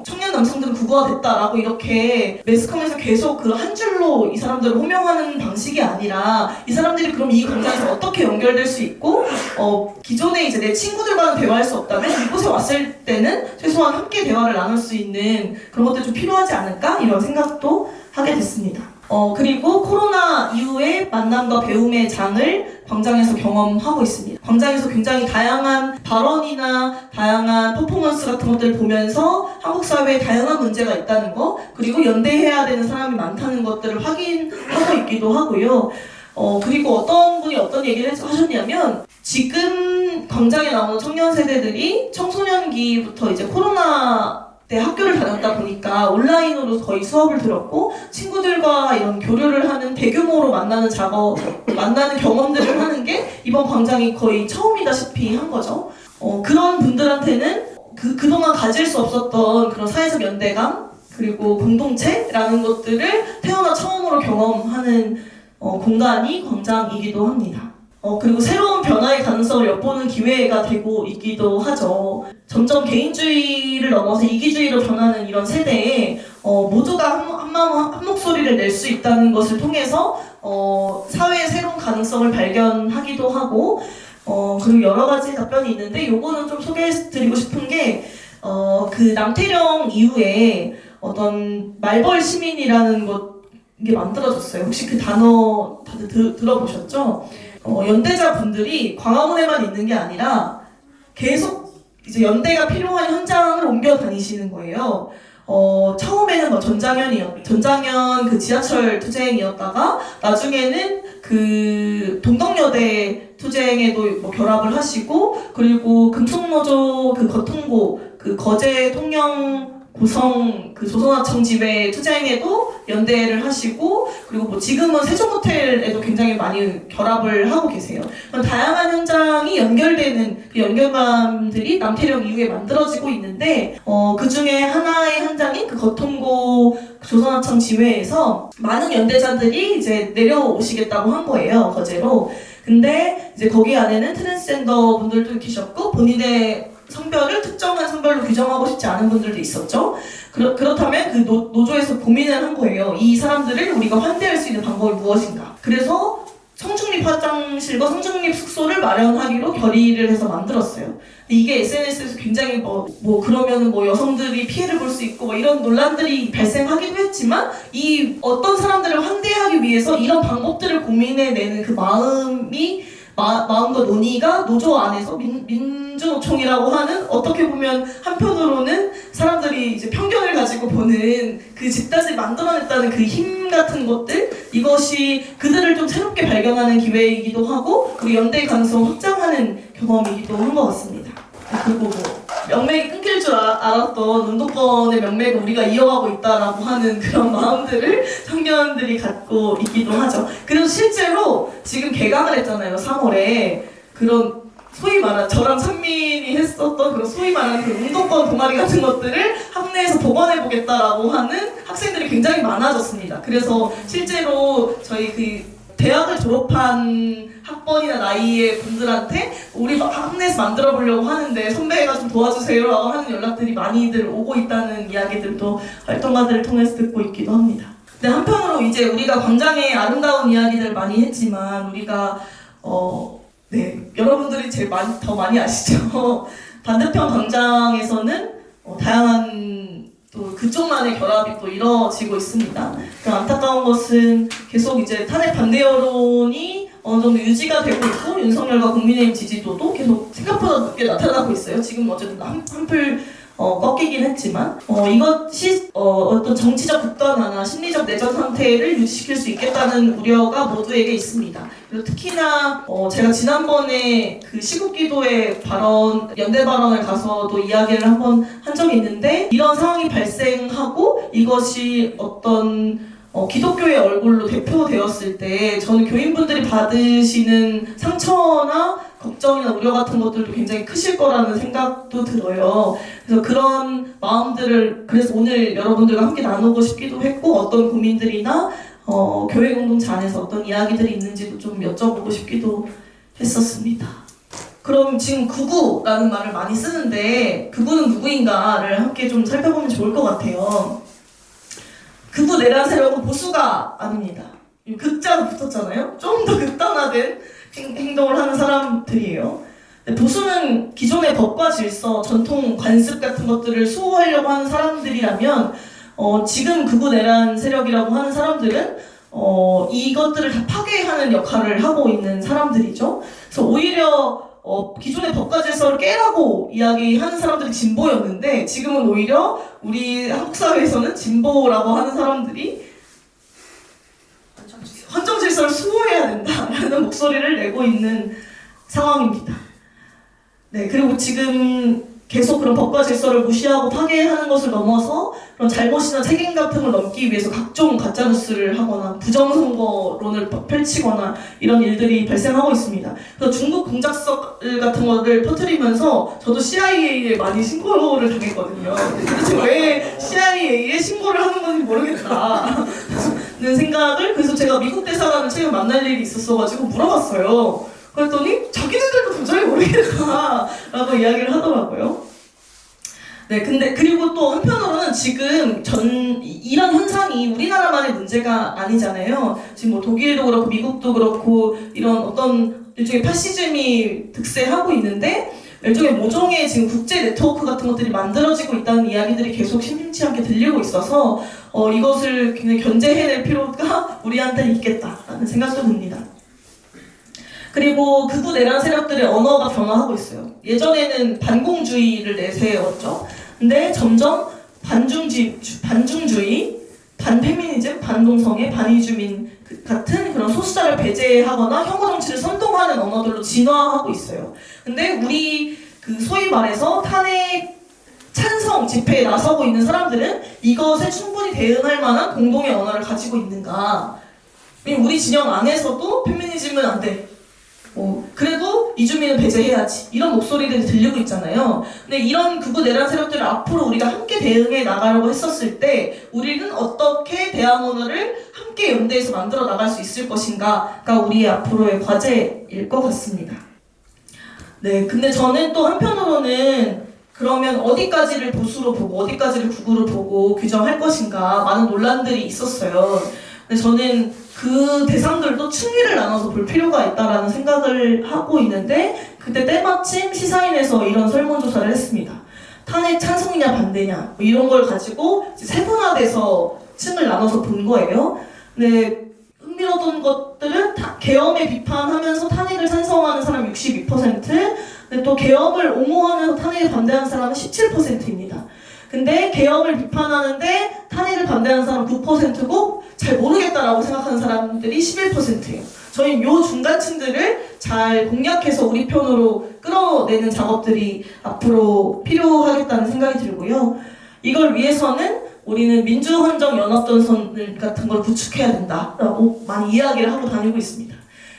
청년 남성들은 극우화됐다라고 이렇게 매스컴에서 계속 그 한 줄로 이 사람들을 호명하는 방식이 아니라, 이 사람들이 그럼 이 광장에서 어떻게 연결될 수 있고, 기존에 이제 내 친구들과는 대화할 수 없다면 이곳에 왔을 때는 최소한 함께 대화를 나눌 수 있는 그런 것들이 좀 필요하지 않을까, 이런 생각도 하게 됐습니다. 그리고 코로나 이후에 만남과 배움의 장을 광장에서 경험하고 있습니다. 광장에서 굉장히 다양한 발언이나 다양한 퍼포먼스 같은 것들을 보면서 한국 사회에 다양한 문제가 있다는 거, 그리고 연대해야 되는 사람이 많다는 것들을 확인하고 있기도 하고요. 그리고 어떤 분이 어떤 얘기를 하셨냐면, 지금 광장에 나오는 청년 세대들이 청소년기부터 이제 코로나 때 학교를 다녔다 보니까 온라인으로 거의 수업을 들었고, 친구들과 이런 교류를 하는, 대규모로 만나는 경험들을 하는 게 이번 광장이 거의 처음이다시피 한 거죠. 그런 분들한테는 그동안 가질 수 없었던 그런 사회적 연대감, 그리고 공동체라는 것들을 태어나 처음으로 경험하는 공간이 광장이기도 합니다. 그리고 새로운 변화의 가능성을 엿보는 기회가 되고 있기도 하죠. 점점 개인주의를 넘어서 이기주의로 변하는 이런 세대에 모두가 한 목소리를 낼 수 있다는 것을 통해서 사회의 새로운 가능성을 발견하기도 하고, 그리고 여러 가지 답변이 있는데, 요거는 좀 소개해드리고 싶은 게, 그 남태령 이후에 어떤 말벌 시민이라는 게 만들어졌어요. 혹시 그 단어 다들 들어보셨죠? 연대자 분들이 광화문에만 있는 게 아니라 계속 이제 연대가 필요한 현장을 옮겨 다니시는 거예요. 처음에는 전장현 그 지하철 투쟁이었다가 나중에는 그 동덕여대 투쟁에도 결합을 하시고, 그리고 금속노조 그 거통고 그 거제 통영 고성 그 조선하청 지회 투쟁에도 연대를 하시고, 그리고 지금은 세종호텔에도 굉장히 많이 결합을 하고 계세요. 다양한 현장이 연결되는 그 연결감들이 남태령 이후에 만들어지고 있는데, 그 중에 하나의 현장인 그 거통고 조선하청 지회에서 많은 연대자들이 이제 내려오시겠다고 한 거예요, 거제로. 근데 이제 거기 안에는 트랜스젠더 분들도 계셨고, 본인의 성별을 특정한 성별로 규정하고 싶지 않은 분들도 있었죠. 그렇다면 그 노조에서 고민을 한 거예요. 이 사람들을 우리가 환대할 수 있는 방법이 무엇인가. 그래서 성중립 화장실과 성중립 숙소를 마련하기로 결의를 해서 만들었어요. 근데 이게 SNS에서 굉장히 그러면 여성들이 피해를 볼 수 있고 이런 논란들이 발생하기도 했지만 이 어떤 사람들을 환대하기 위해서 이런 방법들을 고민해내는 그 마음과 논의가 노조 안에서 민주노총이라고 하는, 어떻게 보면 한편으로는 사람들이 이제 편견을 가지고 보는 그 집단을 만들어냈다는 그 힘 같은 것들, 이것이 그들을 좀 새롭게 발견하는 기회이기도 하고 우리 연대의 가능성을 확장하는 경험이기도 한 것 같습니다. 그리고 명맥이 끊길 줄 알았던 운동권의 명맥을 우리가 이어가고 있다라고 하는 그런 마음들을 청년들이 갖고 있기도 하죠. 그래서 실제로 지금 개강을 했잖아요, 3월에. 그런 소위 말하는, 저랑 찬민이 했었던 그런 소위 말하는 그 운동권 동아리 같은 것들을 학내에서 복원해보겠다라고 하는 학생들이 굉장히 많아졌습니다. 그래서 실제로 저희 그 대학을 졸업한 학번이나 나이의 분들한테 우리 학내에서 만들어 보려고 하는데 선배가 좀 도와주세요라고 하는 연락들이 많이들 오고 있다는 이야기들도 활동가들을 통해서 듣고 있기도 합니다. 근데 한편으로 이제 우리가 광장의 아름다운 이야기들 많이 했지만 우리가 여러분들이 제일 더 많이 아시죠? 반대편 광장에서는 다양한 또 그쪽만의 결합이 또 이뤄지고 있습니다. 안타까운 것은 계속 이제 탄핵 반대 여론이 어느 정도 유지가 되고 있고 윤석열과 국민의힘 지지도도 계속 생각보다 높게 나타나고 있어요. 지금 어쨌든 한풀 꺾이긴 했지만 이것이 어떤 정치적 극단화나 심리적 내전 상태를 유지시킬 수 있겠다는 우려가 모두에게 있습니다. 그리고 특히나 제가 지난번에 그 시국기도의 연대 발언을 가서도 이야기를 한번 한 적이 있는데, 이런 상황이 발생하고 이것이 어떤 기독교의 얼굴로 대표되었을 때 저는 교인분들이 받으시는 상처나 걱정이나 우려 같은 것들도 굉장히 크실 거라는 생각도 들어요. 그래서 그런 마음들을 그래서 오늘 여러분들과 함께 나누고 싶기도 했고, 어떤 고민들이나 교회 공동체 안에서 어떤 이야기들이 있는지도 좀 여쭤보고 싶기도 했었습니다. 그럼 지금 극우라는 말을 많이 쓰는데 극우는 누구인가를 함께 좀 살펴보면 좋을 것 같아요. 극우 내란 세력은 보수가 아닙니다. 극자가 붙었잖아요. 좀 더 극단화된 행동을 하는 사람들이에요. 보수는 기존의 법과 질서, 전통 관습 같은 것들을 수호하려고 하는 사람들이라면 지금 극우 내란 세력이라고 하는 사람들은 이것들을 다 파괴하는 역할을 하고 있는 사람들이죠. 그래서 오히려 기존의 법과 질서를 깨라고 이야기하는 사람들이 진보였는데, 지금은 오히려 우리 한국 사회에서는 진보라고 하는 사람들이 헌정 질서를 수호해야 된다라는 목소리를 내고 있는 상황입니다. 그리고 지금 계속 그런 법과 질서를 무시하고 파괴하는 것을 넘어서 그런 잘못이나 책임 같은 걸 넘기 위해서 각종 가짜뉴스를 하거나 부정선거론을 펼치거나 이런 일들이 발생하고 있습니다. 그래서 중국 공작석 같은 거를 퍼뜨리면서 저도 CIA에 많이 신고를 당했거든요. 도대체 왜 CIA에 신고를 하는 건지 모르겠다는 생각을, 그래서 제가 미국 대사관을 최근 만날 일이 있었어가지고 물어봤어요. 그랬더니 자기네들도 도저히 모르겠다라고 이야기를 하더라고요. 근데 그리고 또 한편으로는 지금 이런 현상이 우리나라만의 문제가 아니잖아요. 지금 독일도 그렇고 미국도 그렇고 이런 어떤 일종의 파시즘이 득세하고 있는데, 일종의 모종의 지금 국제 네트워크 같은 것들이 만들어지고 있다는 이야기들이 계속 심심치 않게 들리고 있어서 이것을 굉장히 견제해낼 필요가 우리한테 있겠다라는 생각도 듭니다. 그리고 극우 내란 세력들의 언어가 변화하고 있어요. 예전에는 반공주의를 내세웠죠. 근데 점점 반중주의, 반페미니즘, 반동성애, 반이주민 같은 그런 소수자를 배제하거나 혐오 정치를 선동하는 언어들로 진화하고 있어요. 근데 우리 그 소위 말해서 탄핵 찬성 집회에 나서고 있는 사람들은 이것에 충분히 대응할 만한 공동의 언어를 가지고 있는가? 우리 진영 안에서도 페미니즘은 안 돼. 그래도 이주민은 배제해야지, 이런 목소리들이 들리고 있잖아요. 근데 이런 극우 내란 세력들을 앞으로 우리가 함께 대응해 나가려고 했었을 때 우리는 어떻게 대항 언어를 함께 연대해서 만들어 나갈 수 있을 것인가가 우리의 앞으로의 과제일 것 같습니다. 네, 근데 저는 또 한편으로는 그러면 어디까지를 보수로 보고 어디까지를 극우로 보고 규정할 것인가 많은 논란들이 있었어요. 근데 저는 그 대상들도 층위를 나눠서 볼 필요가 있다라는 생각을 하고 있는데 그때 때마침 시사인에서 이런 설문조사를 했습니다. 탄핵 찬성이냐 반대냐 뭐 이런 걸 가지고 세분화돼서 층을 나눠서 본 거예요. 근데 흥미로운 것들은 계엄에 비판하면서 탄핵을 찬성하는 사람 62%, 근데 또 계엄을 옹호하면서 탄핵에 반대하는 사람은 17%입니다. 근데 계엄을 비판하는데 탄핵을 반대하는 사람 9%고 잘 모르겠다라고 생각하는 사람들이 11%예요. 저희는 요 중간층들을 잘 공략해서 우리 편으로 끌어내는 작업들이 앞으로 필요하겠다는 생각이 들고요. 이걸 위해서는 우리는 민주헌정연합전선 같은 걸 구축해야 된다라고 많이 이야기를 하고 다니고 있습니다.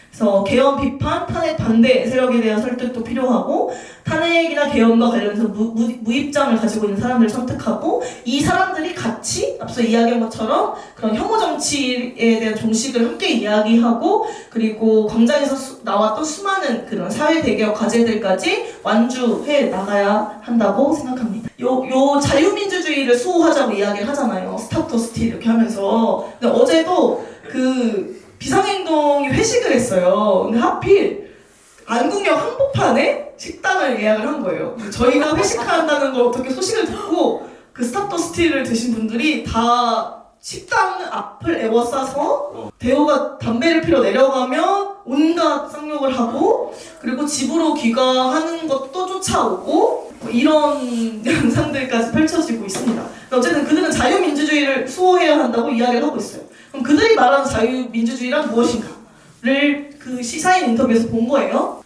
그래서 계엄 비판, 탄핵 반대 세력에 대한 설득도 필요하고 탄핵이나 계엄과 관련해서 무입장을 가지고 있는 사람들을 선택하고 이 사람들이 같이 앞서 이야기한 것처럼 그런 혐오 정치에 대한 종식을 함께 이야기하고 그리고 광장에서 나왔던 수많은 그런 사회 대개혁 과제들까지 완주해 나가야 한다고 생각합니다. 요 자유민주주의를 수호하자고 이야기를 하잖아요. 스탑 더 스틸 이렇게 하면서. 근데 어제도 그 비상행동이 회식을 했어요. 근데 하필 안국역 한복판에 식당을 예약을 한 거예요. 저희가 회식한다는 걸 어떻게 소식을 듣고 그 스탑 더 스틸을 드신 분들이 다 식당 앞을 에워싸서 대호가 담배를 피러 내려가면 온갖 쌍욕을 하고 그리고 집으로 귀가하는 것도 쫓아오고 이런 현상들까지 펼쳐지고 있습니다. 어쨌든 그들은 자유민주주의를 수호해야 한다고 이야기를 하고 있어요. 그럼 그들이 말하는 자유민주주의란 무엇인가를 그 시사인 인터뷰에서 본 거예요.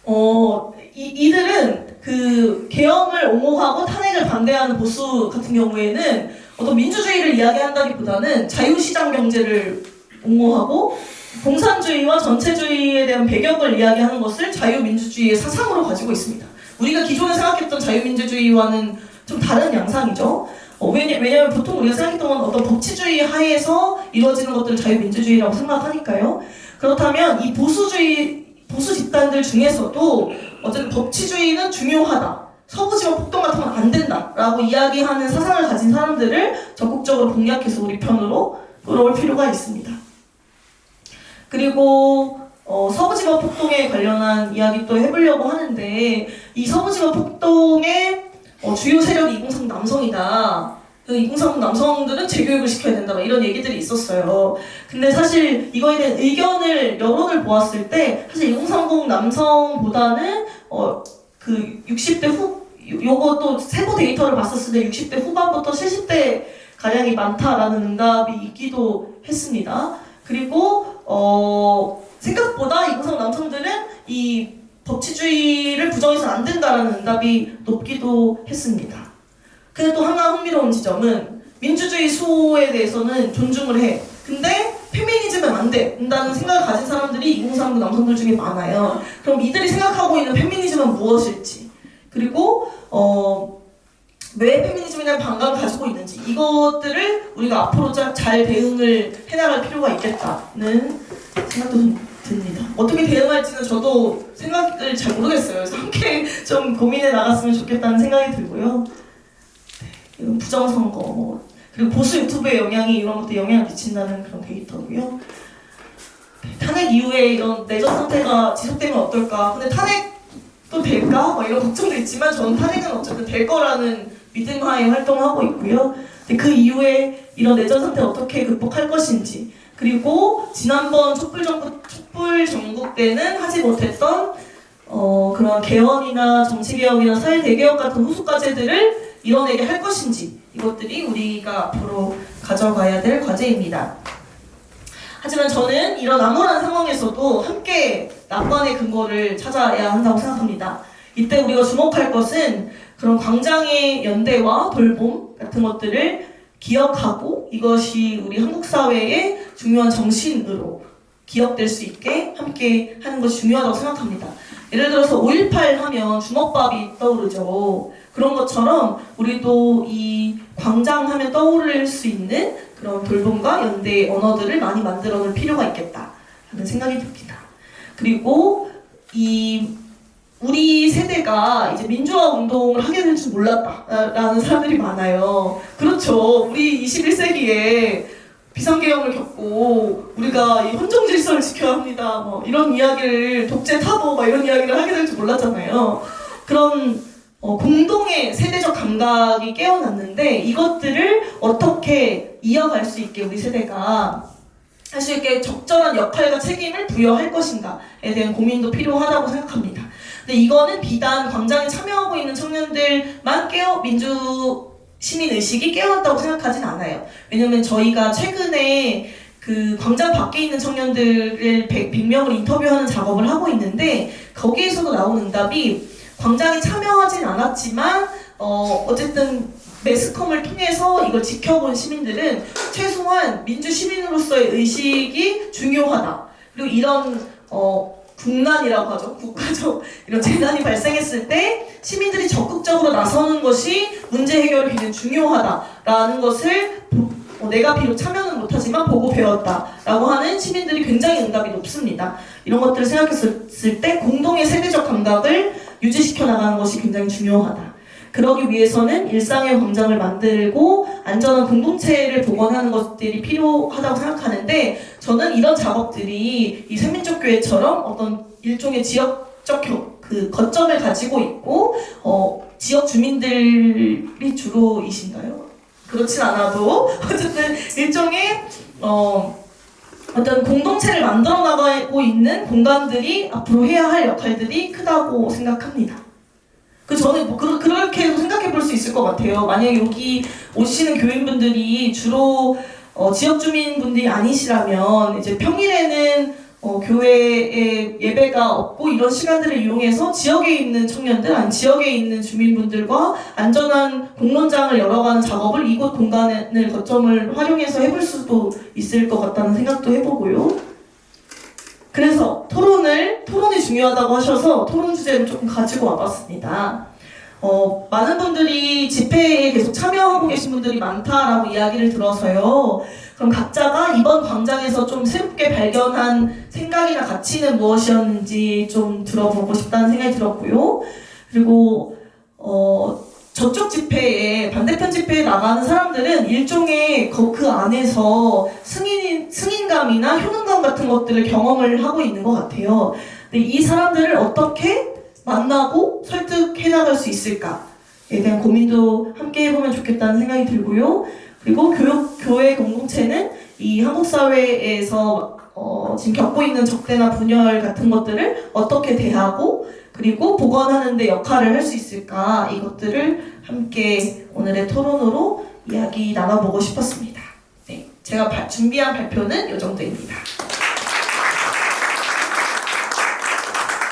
이들은 그 계엄을 옹호하고 탄핵을 반대하는 보수 같은 경우에는 어떤 민주주의를 이야기한다기보다는 자유시장 경제를 옹호하고 공산주의와 전체주의에 대한 배격을 이야기하는 것을 자유민주주의의 사상으로 가지고 있습니다. 우리가 기존에 생각했던 자유민주주의와는 좀 다른 양상이죠. 왜냐하면 보통 우리가 생각했던 건 어떤 법치주의 하에서 이루어지는 것들을 자유민주주의라고 생각하니까요. 그렇다면 이 보수 집단들 중에서도 어쨌든 법치주의는 중요하다. 서부지방 폭동 같은 건 안 된다라고 이야기하는 사상을 가진 사람들을 적극적으로 공략해서 우리 편으로 끌어올 필요가 있습니다. 그리고 서부지방 폭동에 관련한 이야기 또 해보려고 하는데 이 서부지방 폭동의 주요 세력이 2030 남성이다. 그 2030 남성들은 재교육을 시켜야 된다. 이런 얘기들이 있었어요. 근데 사실 이거에 대한 여론을 보았을 때 사실 2030 남성보다는 그 60대 요것도 세부 데이터를 봤었을 때 60대 후반부터 70대 가량이 많다라는 응답이 있기도 했습니다. 그리고 생각보다 2030 남성들은 이 법치주의를 부정해서는 안 된다라는 응답이 높기도 했습니다. 근데 또 하나 흥미로운 지점은 민주주의 수호에 대해서는 존중을 해. 근데 페미니즘은 안 된다는 생각을 가진 사람들이 2030 남성들 중에 많아요. 그럼 이들이 생각하고 있는 페미니즘은 무엇일지 그리고 왜 페미니즘에 대한 반감을 가지고 있는지 이것들을 우리가 앞으로 잘 대응을 해나갈 필요가 있겠다는 생각도 듭니다. 어떻게 대응할지는 저도 생각을 잘 모르겠어요. 그래서 함께 좀 고민해 나갔으면 좋겠다는 생각이 들고요. 네, 부정선거 그리고 보수 유튜브의 영향이 이런 것도 영향을 미친다는 그런 데이터고요. 네, 탄핵 이후에 이런 내전 상태가 지속되면 어떨까? 근데 탄핵도 될까? 이런 걱정도 있지만 저는 탄핵은 어쨌든 될 거라는 믿음하에 활동하고 있고요. 근데 그 이후에 이런 내전 상태 어떻게 극복할 것인지 그리고 지난번 촛불 전국 때는 하지 못했던 그런 개헌이나 정치개혁이나 사회대개혁 같은 후속 과제들을 이뤄내게 할 것인지 이것들이 우리가 앞으로 가져가야 될 과제입니다. 하지만 저는 이런 암울한 상황에서도 함께 낙관의 근거를 찾아야 한다고 생각합니다. 이때 우리가 주목할 것은 그런 광장의 연대와 돌봄 같은 것들을 기억하고 이것이 우리 한국 사회의 중요한 정신으로 기억될 수 있게 함께 하는 것이 중요하다고 생각합니다. 예를 들어서 5.18 하면 주먹밥이 떠오르죠. 그런 것처럼 우리도 이 광장 하면 떠오를 수 있는 그런 돌봄과 연대의 언어들을 많이 만들어낼 필요가 있겠다 하는 생각이 듭니다. 그리고 우리 세대가 이제 민주화 운동을 하게 될 줄 몰랐다라는 사람들이 많아요. 그렇죠. 우리 21세기에 비상계엄을 겪고 우리가 이 헌정 질서를 지켜야 합니다. 뭐 이런 이야기를 독재 타도 막 이런 이야기를 하게 될 줄 몰랐잖아요. 그런 공동의 세대적 감각이 깨어났는데 이것들을 어떻게 이어갈 수 있게 우리 세대가 할 수 있게 적절한 역할과 책임을 부여할 것인가에 대한 고민도 필요하다고 생각합니다. 근데 이거는 비단 광장에 참여하고 있는 청년들만 민주 시민의식이 깨어났다고 생각하진 않아요. 왜냐면 저희가 최근에 그 광장 밖에 있는 청년들을 100명을 인터뷰하는 작업을 하고 있는데 거기에서도 나온 응답이 광장에 참여하진 않았지만 어쨌든 매스컴을 통해서 이걸 지켜본 시민들은 최소한 민주시민으로서의 의식이 중요하다. 그리고 이런 국난이라고 하죠. 국가적 이런 재난이 발생했을 때 시민들이 적극적으로 나서는 것이 문제 해결에 굉장히 중요하다라는 것을 내가 비록 참여는 못하지만 보고 배웠다라고 하는 시민들이 굉장히 응답이 높습니다. 이런 것들을 생각했을 때 공동의 세대적 감각을 유지시켜 나가는 것이 굉장히 중요하다. 그러기 위해서는 일상의 광장을 만들고 안전한 공동체를 복원하는 것들이 필요하다고 생각하는데 저는 이런 작업들이 이 생민족교회처럼 어떤 일종의 지역적 그 거점을 가지고 있고 지역 주민들이 주로이신가요? 그렇진 않아도 어쨌든 일종의 어떤 공동체를 만들어 나가고 있는 공간들이 앞으로 해야 할 역할들이 크다고 생각합니다. 저는 그렇게 생각해 볼 수 있을 것 같아요. 만약에 여기 오시는 교인분들이 주로 지역 주민분들이 아니시라면 이제 평일에는 교회에 예배가 없고 이런 시간들을 이용해서 지역에 있는 청년들, 아니 지역에 있는 주민분들과 안전한 공론장을 열어가는 작업을 이곳 공간을 거점을 활용해서 해볼 수도 있을 것 같다는 생각도 해보고요. 그래서 토론이 중요하다고 하셔서 토론 주제를 조금 가지고 와봤습니다. 많은 분들이 집회에 계속 참여하고 계신 분들이 많다라고 이야기를 들어서요. 그럼 각자가 이번 광장에서 좀 새롭게 발견한 생각이나 가치는 무엇이었는지 좀 들어보고 싶다는 생각이 들었고요. 그리고 저쪽 집회에 반대편 집회에 나가는 사람들은 일종의 그 안에서 승인감이나 효능감 같은 것들을 경험을 하고 있는 것 같아요. 근데 이 사람들을 어떻게 만나고 설득해 나갈 수 있을까에 대한 고민도 함께 해보면 좋겠다는 생각이 들고요. 그리고 교회 공동체는 이 한국 사회에서 지금 겪고 있는 적대나 분열 같은 것들을 어떻게 대하고 그리고 복원하는 데 역할을 할 수 있을까, 이것들을 함께 오늘의 토론으로 이야기 나눠보고 싶었습니다. 네, 제가 준비한 발표는 이 정도입니다.